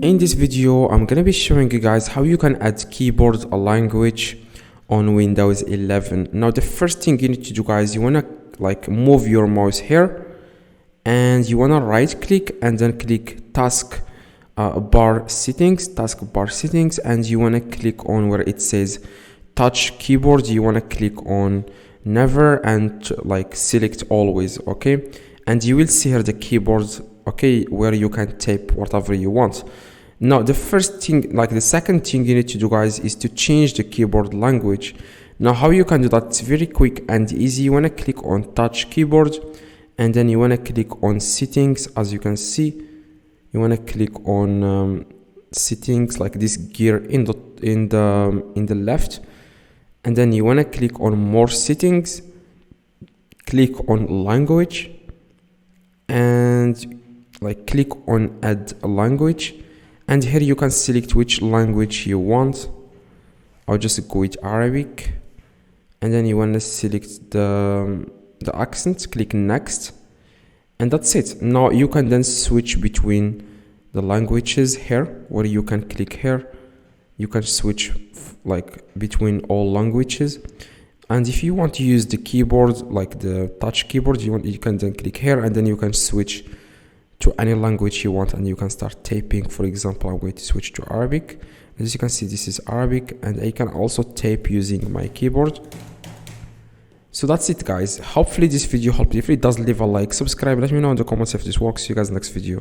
In this video, I'm gonna be showing you guys how you can add keyboard a language on Windows 11. Now, the first thing you need to do, guys, you wanna move your mouse here, and you wanna right click and then click taskbar settings, and you wanna click on where it says touch keyboard. You wanna click on never and select always, okay? And you will see here the keyboard, okay, where you can type whatever you want. Now, the second thing you need to do, guys, is to change the keyboard language. Now, how you can do that? It's very quick and easy. You want to click on touch keyboard, and then you want to click on settings. As you can see, you want to click on settings, like this gear in the left, and then you want to click on more settings, click on language, and click on add a language. And here you can select which language you want. I'll just go with Arabic, and then you want to select the accent, click next, and that's it. Now you can then switch between the languages here, where you can click here. You can switch between all languages. And if you want to use the keyboard, like the touch keyboard, you can then click here, and then you can switch to any language you want, and you can start typing. For example, I'm going to switch to Arabic. As you can see, this is Arabic, and I can also type using my keyboard. So that's it, guys. Hopefully this video helped. If it does, leave a like, subscribe, let me know in the comments if this works. See you guys next video.